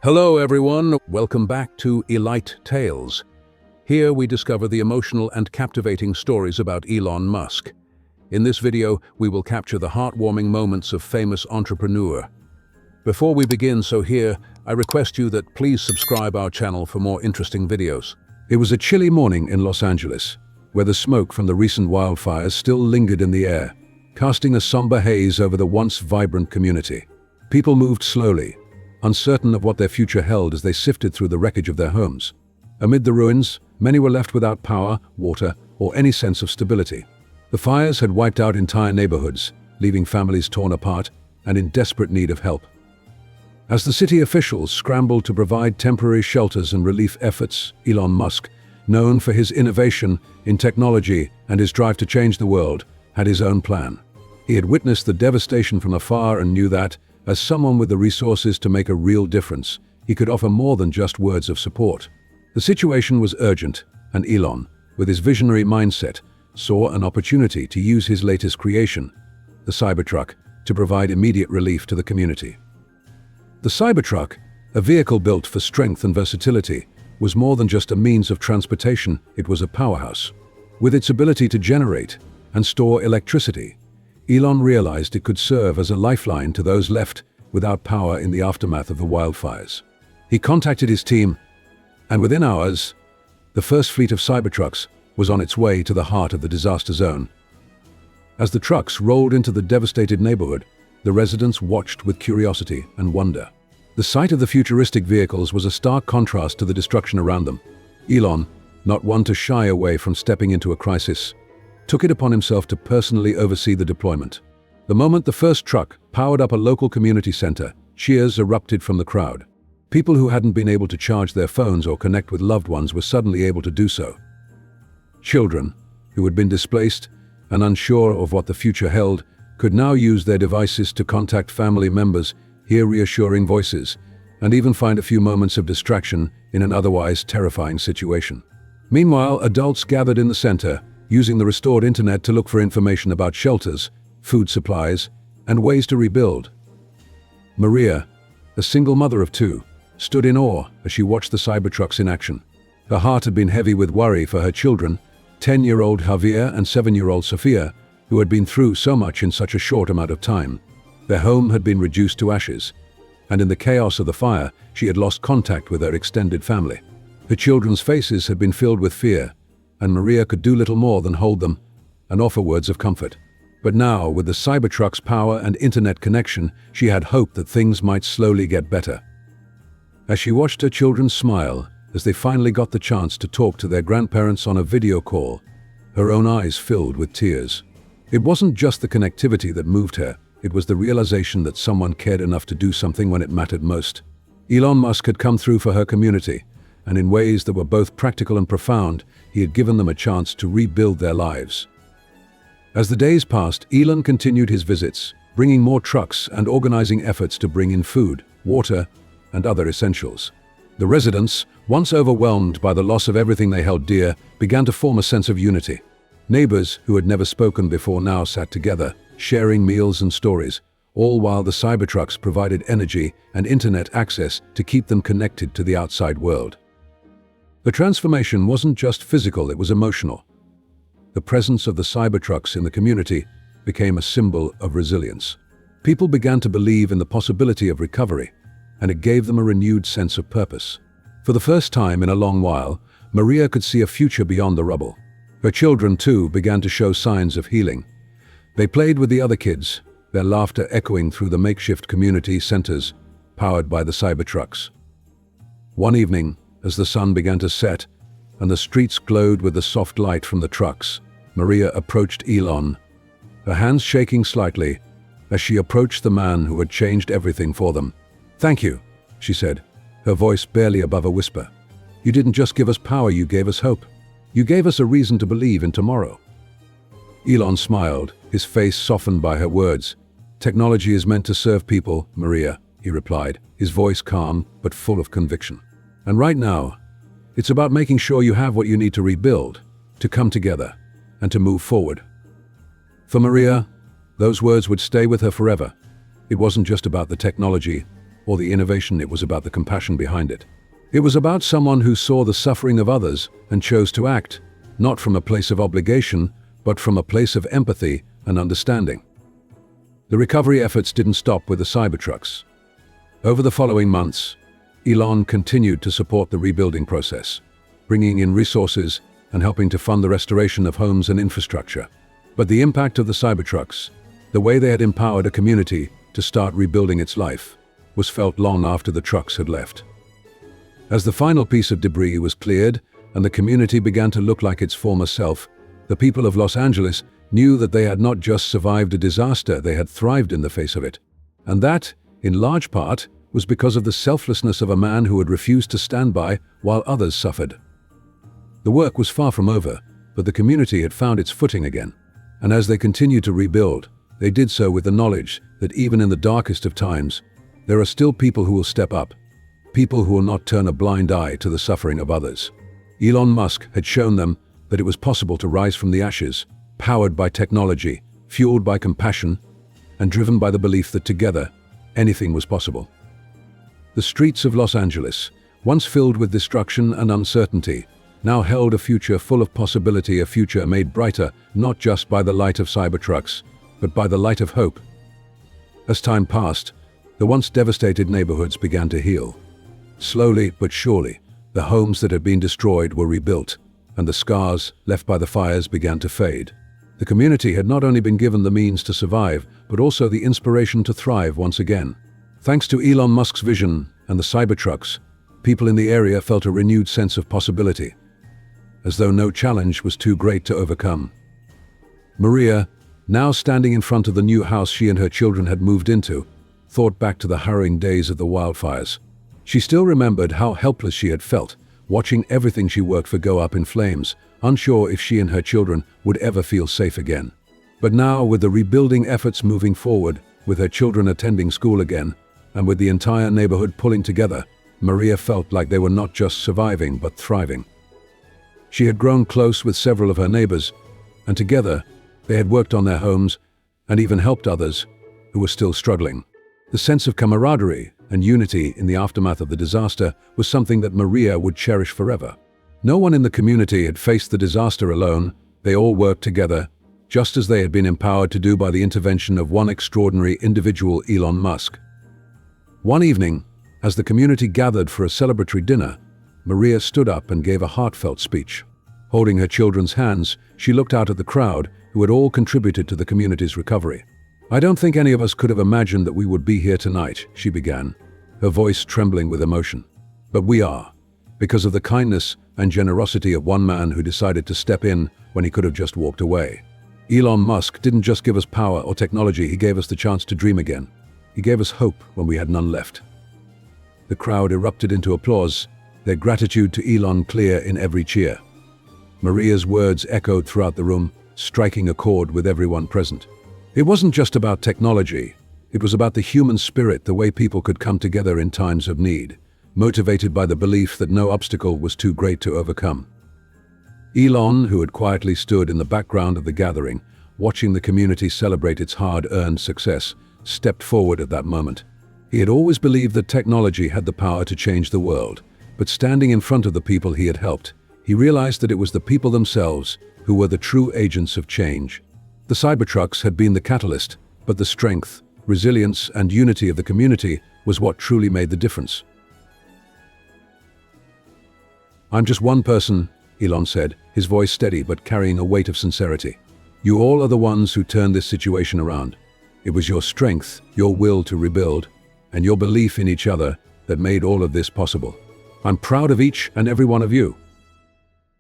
Hello everyone, welcome back to Elite Tales. Here we discover the emotional and captivating stories about Elon Musk. In this video, we will capture the heartwarming moments of famous entrepreneur. Before we begin, I request you that please subscribe our channel for more interesting videos. It was a chilly morning in Los Angeles, where the smoke from the recent wildfires still lingered in the air, casting a somber haze over the once vibrant community. People moved slowly, uncertain of what their future held as they sifted through the wreckage of their homes. Amid the ruins, many were left without power, water, or any sense of stability. The fires had wiped out entire neighborhoods, leaving families torn apart and in desperate need of help. As the city officials scrambled to provide temporary shelters and relief efforts, Elon Musk, known for his innovation in technology and his drive to change the world, had his own plan. He had witnessed the devastation from afar and knew that, as someone with the resources to make a real difference, he could offer more than just words of support. The situation was urgent, and Elon, with his visionary mindset, saw an opportunity to use his latest creation, the Cybertruck, to provide immediate relief to the community. The Cybertruck, a vehicle built for strength and versatility, was more than just a means of transportation, it was a powerhouse. With its ability to generate and store electricity, Elon realized it could serve as a lifeline to those left without power in the aftermath of the wildfires. He contacted his team, and within hours, the first fleet of Cybertrucks was on its way to the heart of the disaster zone. As the trucks rolled into the devastated neighborhood, the residents watched with curiosity and wonder. The sight of the futuristic vehicles was a stark contrast to the destruction around them. Elon, not one to shy away from stepping into a crisis, took it upon himself to personally oversee the deployment. The moment the first truck powered up a local community center, cheers erupted from the crowd. People who hadn't been able to charge their phones or connect with loved ones were suddenly able to do so. Children, who had been displaced and unsure of what the future held, could now use their devices to contact family members, hear reassuring voices, and even find a few moments of distraction in an otherwise terrifying situation. Meanwhile, adults gathered in the center, using the restored internet to look for information about shelters, food supplies, and ways to rebuild. Maria, a single mother of two, stood in awe as she watched the Cybertrucks in action. Her heart had been heavy with worry for her children, 10-year-old Javier and 7-year-old Sofia, who had been through so much in such a short amount of time. Their home had been reduced to ashes, and in the chaos of the fire, she had lost contact with her extended family. Her children's faces had been filled with fear, and Maria could do little more than hold them and offer words of comfort. But now, with the Cybertruck's power and internet connection, she had hope that things might slowly get better. As she watched her children smile as they finally got the chance to talk to their grandparents on a video call, her own eyes filled with tears. It wasn't just the connectivity that moved her, it was the realization that someone cared enough to do something when it mattered most. Elon Musk had come through for her community, and in ways that were both practical and profound, he had given them a chance to rebuild their lives. As the days passed, Elon continued his visits, bringing more trucks and organizing efforts to bring in food, water, and other essentials. The residents, once overwhelmed by the loss of everything they held dear, began to form a sense of unity. Neighbors who had never spoken before now sat together, sharing meals and stories, all while the Cybertrucks provided energy and internet access to keep them connected to the outside world. The transformation wasn't just physical, it was emotional. The presence of the Cybertrucks in the community became a symbol of resilience. People began to believe in the possibility of recovery, and it gave them a renewed sense of purpose. For the first time in a long while, Maria could see a future beyond the rubble. Her children, too, began to show signs of healing. They played with the other kids, their laughter echoing through the makeshift community centers powered by the Cybertrucks. One evening, as the sun began to set and the streets glowed with the soft light from the trucks, Maria approached Elon, her hands shaking slightly as she approached the man who had changed everything for them. "Thank you," she said, her voice barely above a whisper. "You didn't just give us power, you gave us hope. You gave us a reason to believe in tomorrow." Elon smiled, his face softened by her words. "Technology is meant to serve people, Maria," he replied, his voice calm but full of conviction. "And right now, it's about making sure you have what you need to rebuild, to come together, and to move forward." For Maria, those words would stay with her forever. It wasn't just about the technology or the innovation, it was about the compassion behind it. It was about someone who saw the suffering of others and chose to act, not from a place of obligation, but from a place of empathy and understanding. The recovery efforts didn't stop with the Cybertrucks. Over the following months, Elon continued to support the rebuilding process, bringing in resources and helping to fund the restoration of homes and infrastructure. But the impact of the Cybertrucks, the way they had empowered a community to start rebuilding its life, was felt long after the trucks had left. As the final piece of debris was cleared and the community began to look like its former self, the people of Los Angeles knew that they had not just survived a disaster, they had thrived in the face of it. And that, in large part, was because of the selflessness of a man who had refused to stand by while others suffered. The work was far from over, but the community had found its footing again. And as they continued to rebuild, they did so with the knowledge that even in the darkest of times, there are still people who will step up, people who will not turn a blind eye to the suffering of others. Elon Musk had shown them that it was possible to rise from the ashes, powered by technology, fueled by compassion, and driven by the belief that together, anything was possible. The streets of Los Angeles, once filled with destruction and uncertainty, now held a future full of possibility, a future made brighter not just by the light of Cybertrucks, but by the light of hope. As time passed, the once devastated neighborhoods began to heal. Slowly but surely, the homes that had been destroyed were rebuilt, and the scars left by the fires began to fade. The community had not only been given the means to survive, but also the inspiration to thrive once again. Thanks to Elon Musk's vision and the Cybertrucks, people in the area felt a renewed sense of possibility, as though no challenge was too great to overcome. Maria, now standing in front of the new house she and her children had moved into, thought back to the harrowing days of the wildfires. She still remembered how helpless she had felt, watching everything she worked for go up in flames, unsure if she and her children would ever feel safe again. But now, with the rebuilding efforts moving forward, with her children attending school again, and with the entire neighborhood pulling together, Maria felt like they were not just surviving but thriving. She had grown close with several of her neighbors, and together they had worked on their homes and even helped others who were still struggling. The sense of camaraderie and unity in the aftermath of the disaster was something that Maria would cherish forever. No one in the community had faced the disaster alone. They all worked together, just as they had been empowered to do by the intervention of one extraordinary individual, Elon Musk. One evening, as the community gathered for a celebratory dinner, Maria stood up and gave a heartfelt speech. Holding her children's hands, she looked out at the crowd who had all contributed to the community's recovery. "I don't think any of us could have imagined that we would be here tonight," she began, her voice trembling with emotion. "But we are, because of the kindness and generosity of one man who decided to step in when he could have just walked away. Elon Musk didn't just give us power or technology, he gave us the chance to dream again. He gave us hope when we had none left." The crowd erupted into applause, their gratitude to Elon clear in every cheer. Maria's words echoed throughout the room, striking a chord with everyone present. It wasn't just about technology. It was about the human spirit, the way people could come together in times of need, motivated by the belief that no obstacle was too great to overcome. Elon, who had quietly stood in the background of the gathering, watching the community celebrate its hard-earned success, stepped forward at that moment. He had always believed that technology had the power to change the world, but standing in front of the people he had helped, he realized that it was the people themselves who were the true agents of change. The Cybertrucks had been the catalyst, but the strength, resilience, and unity of the community was what truly made the difference. "I'm just one person," Elon said, his voice steady but carrying a weight of sincerity. "You all are the ones who turned this situation around. It was your strength, your will to rebuild, and your belief in each other that made all of this possible. I'm proud of each and every one of you."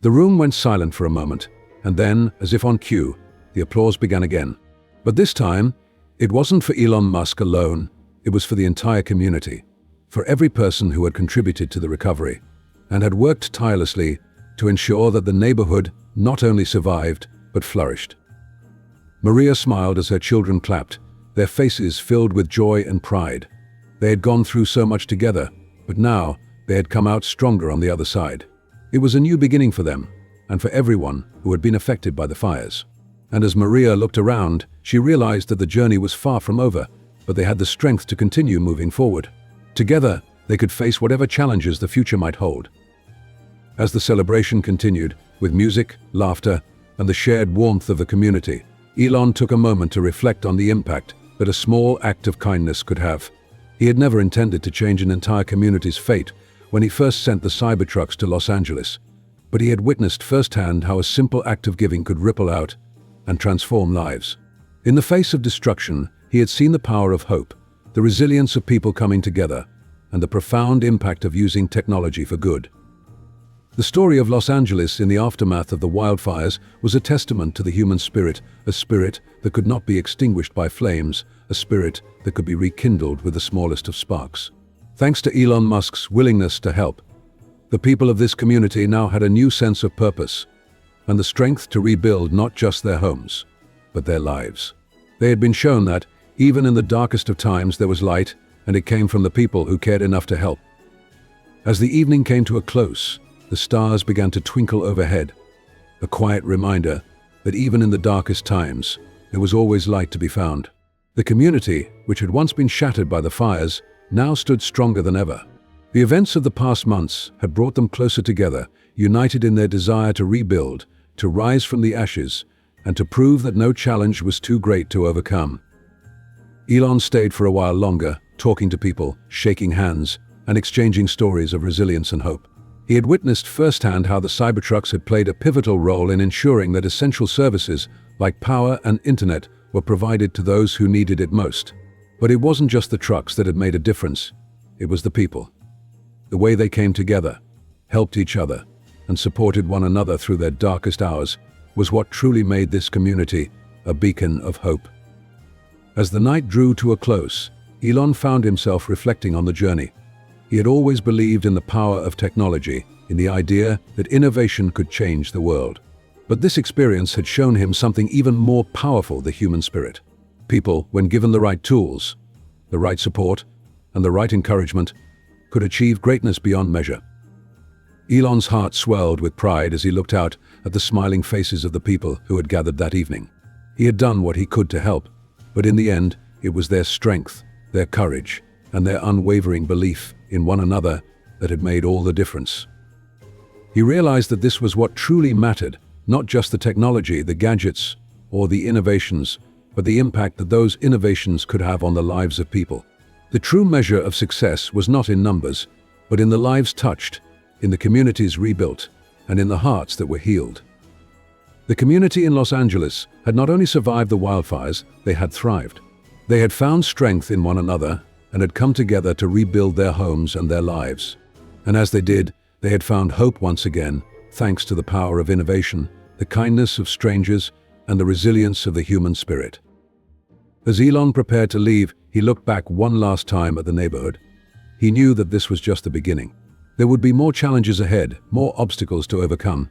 The room went silent for a moment, and then, as if on cue, the applause began again. But this time, it wasn't for Elon Musk alone, it was for the entire community, for every person who had contributed to the recovery, and had worked tirelessly to ensure that the neighborhood not only survived, but flourished. Maria smiled as her children clapped, their faces filled with joy and pride. They had gone through so much together, but now they had come out stronger on the other side. It was a new beginning for them, and for everyone who had been affected by the fires. And as Maria looked around, she realized that the journey was far from over, but they had the strength to continue moving forward. Together, they could face whatever challenges the future might hold. As the celebration continued, with music, laughter, and the shared warmth of the community, Elon took a moment to reflect on the impact that a small act of kindness could have. He had never intended to change an entire community's fate when he first sent the Cybertrucks to Los Angeles, but he had witnessed firsthand how a simple act of giving could ripple out and transform lives. In the face of destruction, he had seen the power of hope, the resilience of people coming together, and the profound impact of using technology for good. The story of Los Angeles in the aftermath of the wildfires was a testament to the human spirit, a spirit that could not be extinguished by flames, a spirit that could be rekindled with the smallest of sparks. Thanks to Elon Musk's willingness to help, the people of this community now had a new sense of purpose and the strength to rebuild not just their homes, but their lives. They had been shown that, even in the darkest of times, there was light, and it came from the people who cared enough to help. As the evening came to a close, the stars began to twinkle overhead, a quiet reminder that even in the darkest times, there was always light to be found. The community, which had once been shattered by the fires, now stood stronger than ever. The events of the past months had brought them closer together, united in their desire to rebuild, to rise from the ashes, and to prove that no challenge was too great to overcome. Elon stayed for a while longer, talking to people, shaking hands, and exchanging stories of resilience and hope. He had witnessed firsthand how the Cybertrucks had played a pivotal role in ensuring that essential services like power and internet were provided to those who needed it most. But it wasn't just the trucks that had made a difference, it was the people. The way they came together, helped each other, and supported one another through their darkest hours was what truly made this community a beacon of hope. As the night drew to a close, Elon found himself reflecting on the journey. He had always believed in the power of technology, in the idea that innovation could change the world. But this experience had shown him something even more powerful: the human spirit. People, when given the right tools, the right support, and the right encouragement, could achieve greatness beyond measure. Elon's heart swelled with pride as he looked out at the smiling faces of the people who had gathered that evening. He had done what he could to help, but in the end, it was their strength, their courage, and their unwavering belief in one another that had made all the difference. He realized that this was what truly mattered, not just the technology, the gadgets, or the innovations, but the impact that those innovations could have on the lives of people. The true measure of success was not in numbers, but in the lives touched, in the communities rebuilt, and in the hearts that were healed. The community in Los Angeles had not only survived the wildfires, they had thrived. They had found strength in one another and had come together to rebuild their homes and their lives. And as they did, they had found hope once again, thanks to the power of innovation, the kindness of strangers, and the resilience of the human spirit. As Elon prepared to leave, he looked back one last time at the neighborhood. He knew that this was just the beginning. There would be more challenges ahead, more obstacles to overcome.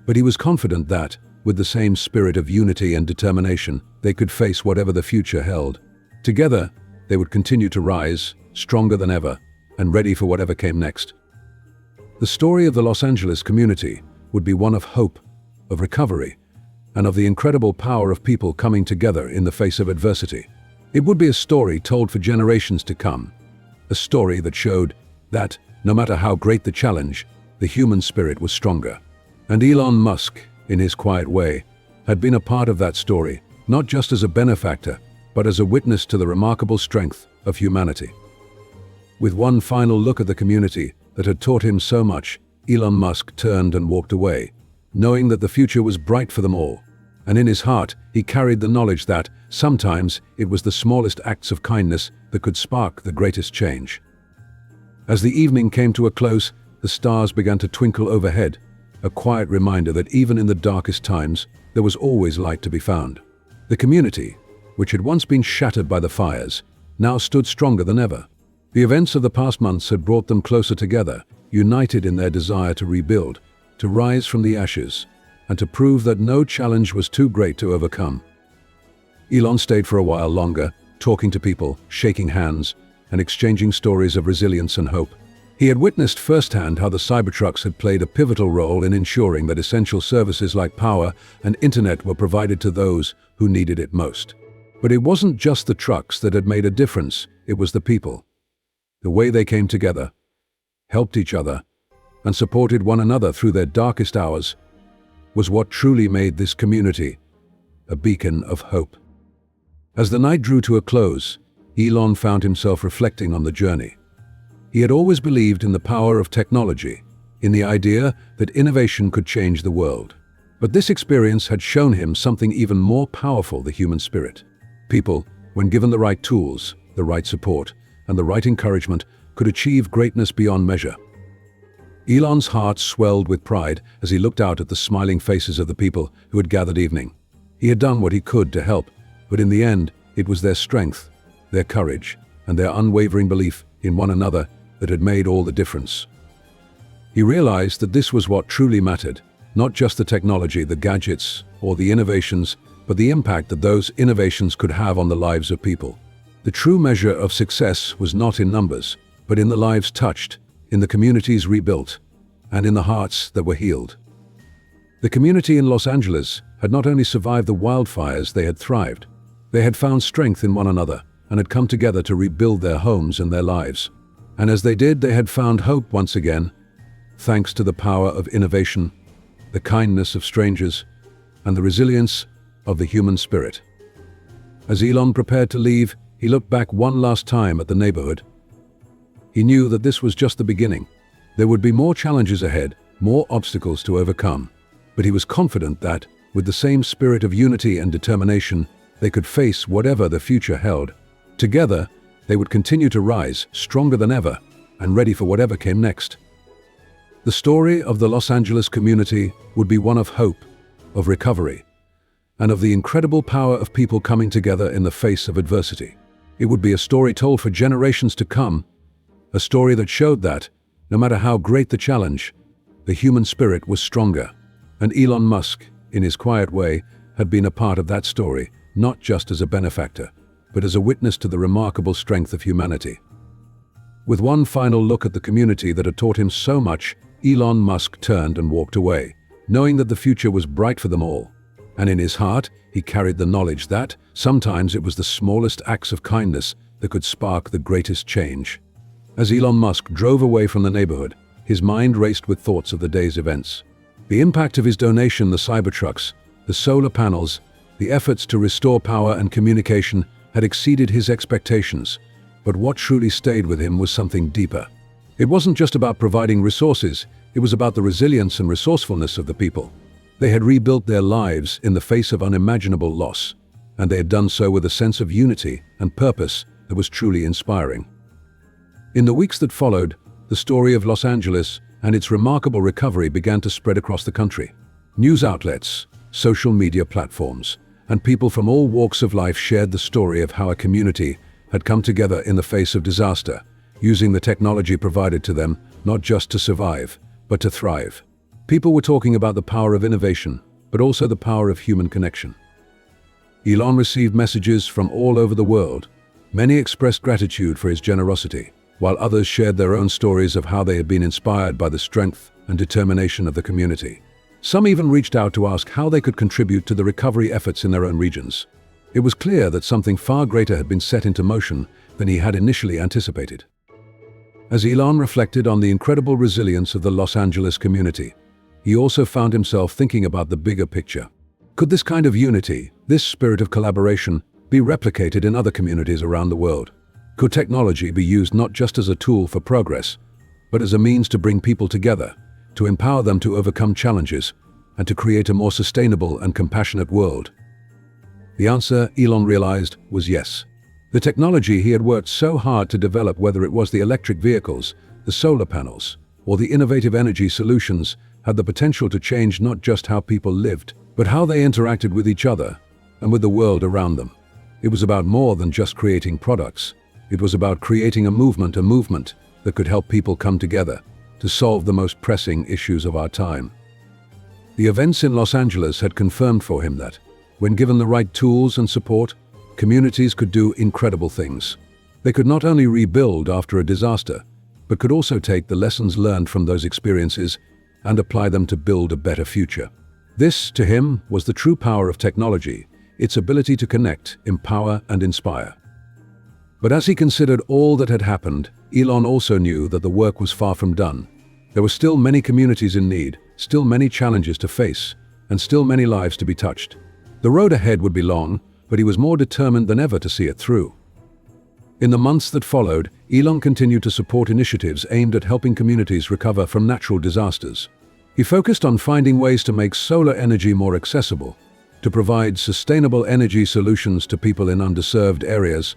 But he was confident that, with the same spirit of unity and determination, they could face whatever the future held. Together, they would continue to rise, stronger than ever, and ready for whatever came next. The story of the Los Angeles community would be one of hope, of recovery, and of the incredible power of people coming together in the face of adversity. It would be a story told for generations to come, a story that showed that, no matter how great the challenge, the human spirit was stronger. And Elon Musk, in his quiet way, had been a part of that story, not just as a benefactor, but as a witness to the remarkable strength of humanity. With one final look at the community that had taught him so much, Elon Musk turned and walked away, knowing that the future was bright for them all. And in his heart, he carried the knowledge that, sometimes, it was the smallest acts of kindness that could spark the greatest change. As the evening came to a close, the stars began to twinkle overhead, a quiet reminder that even in the darkest times, there was always light to be found. The community, which had once been shattered by the fires, now stood stronger than ever. The events of the past months had brought them closer together, united in their desire to rebuild, to rise from the ashes, and to prove that no challenge was too great to overcome. Elon stayed for a while longer, talking to people, shaking hands, and exchanging stories of resilience and hope. He had witnessed firsthand how the Cybertrucks had played a pivotal role in ensuring that essential services like power and internet were provided to those who needed it most. But it wasn't just the trucks that had made a difference, it was the people. The way they came together, helped each other, and supported one another through their darkest hours was what truly made this community a beacon of hope. As the night drew to a close, Elon found himself reflecting on the journey. He had always believed in the power of technology, in the idea that innovation could change the world. But this experience had shown him something even more powerful: the human spirit. People, when given the right tools, the right support, and the right encouragement, could achieve greatness beyond measure. Elon's heart swelled with pride as he looked out at the smiling faces of the people who had gathered evening. He had done what he could to help, but in the end, it was their strength, their courage, and their unwavering belief in one another that had made all the difference. He realized that this was what truly mattered, not just the technology, the gadgets, or the innovations, but the impact that those innovations could have on the lives of people. The true measure of success was not in numbers, but in the lives touched, in the communities rebuilt, and in the hearts that were healed. The community in Los Angeles had not only survived the wildfires, they had thrived. They had found strength in one another and had come together to rebuild their homes and their lives. And as they did, they had found hope once again, thanks to the power of innovation, the kindness of strangers, and the resilience of the human spirit. As Elon prepared to leave, he looked back one last time at the neighborhood. He knew that this was just the beginning. There would be more challenges ahead, more obstacles to overcome. But he was confident that, with the same spirit of unity and determination, they could face whatever the future held. Together, they would continue to rise, stronger than ever, and ready for whatever came next. The story of the Los Angeles community would be one of hope, of recovery, and of the incredible power of people coming together in the face of adversity. It would be a story told for generations to come, a story that showed that, no matter how great the challenge, the human spirit was stronger. And Elon Musk, in his quiet way, had been a part of that story, not just as a benefactor, but as a witness to the remarkable strength of humanity. With one final look at the community that had taught him so much, Elon Musk turned and walked away, knowing that the future was bright for them all. And in his heart, he carried the knowledge that sometimes it was the smallest acts of kindness that could spark the greatest change. As Elon Musk drove away from the neighborhood, his mind raced with thoughts of the day's events. The impact of his donation, the Cybertrucks, the solar panels, the efforts to restore power and communication had exceeded his expectations. But what truly stayed with him was something deeper. It wasn't just about providing resources, it was about the resilience and resourcefulness of the people. They had rebuilt their lives in the face of unimaginable loss, and they had done so with a sense of unity and purpose that was truly inspiring. In the weeks that followed, the story of Los Angeles and its remarkable recovery began to spread across the country. News outlets, social media platforms, and people from all walks of life shared the story of how a community had come together in the face of disaster, using the technology provided to them not just to survive, but to thrive. People were talking about the power of innovation, but also the power of human connection. Elon received messages from all over the world. Many expressed gratitude for his generosity, while others shared their own stories of how they had been inspired by the strength and determination of the community. Some even reached out to ask how they could contribute to the recovery efforts in their own regions. It was clear that something far greater had been set into motion than he had initially anticipated. As Elon reflected on the incredible resilience of the Los Angeles community, he also found himself thinking about the bigger picture. Could this kind of unity, this spirit of collaboration, be replicated in other communities around the world? Could technology be used not just as a tool for progress, but as a means to bring people together, to empower them to overcome challenges, and to create a more sustainable and compassionate world? The answer, Elon realized, was yes. The technology he had worked so hard to develop, whether it was the electric vehicles, the solar panels, or the innovative energy solutions, had the potential to change not just how people lived, but how they interacted with each other and with the world around them. It was about more than just creating products. It was about creating a movement that could help people come together to solve the most pressing issues of our time. The events in Los Angeles had confirmed for him that, when given the right tools and support, communities could do incredible things. They could not only rebuild after a disaster, but could also take the lessons learned from those experiences and apply them to build a better future. This, to him, was the true power of technology, its ability to connect, empower, and inspire. But as he considered all that had happened, Elon also knew that the work was far from done. There were still many communities in need, still many challenges to face, and still many lives to be touched. The road ahead would be long, but he was more determined than ever to see it through. In the months that followed, Elon continued to support initiatives aimed at helping communities recover from natural disasters. He focused on finding ways to make solar energy more accessible, to provide sustainable energy solutions to people in underserved areas,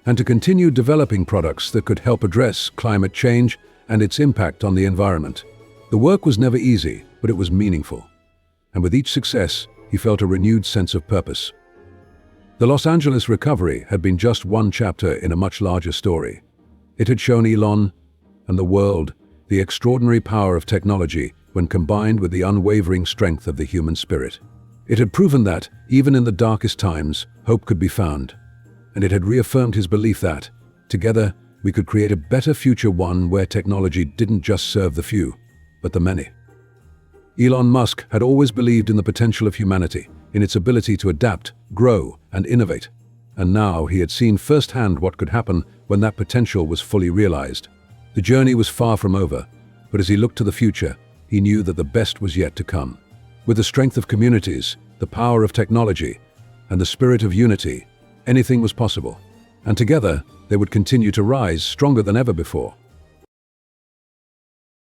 and to continue developing products that could help address climate change and its impact on the environment. The work was never easy, but it was meaningful. And with each success, he felt a renewed sense of purpose. The Los Angeles recovery had been just one chapter in a much larger story. It had shown Elon and the world the extraordinary power of technology when combined with the unwavering strength of the human spirit. It had proven that, even in the darkest times, hope could be found. And it had reaffirmed his belief that, together, we could create a better future, one where technology didn't just serve the few, but the many. Elon Musk had always believed in the potential of humanity, in its ability to adapt, grow, and innovate. And now he had seen firsthand what could happen when that potential was fully realized. The journey was far from over, but as he looked to the future, he knew that the best was yet to come. With the strength of communities, the power of technology, and the spirit of unity, anything was possible. And together, they would continue to rise stronger than ever before.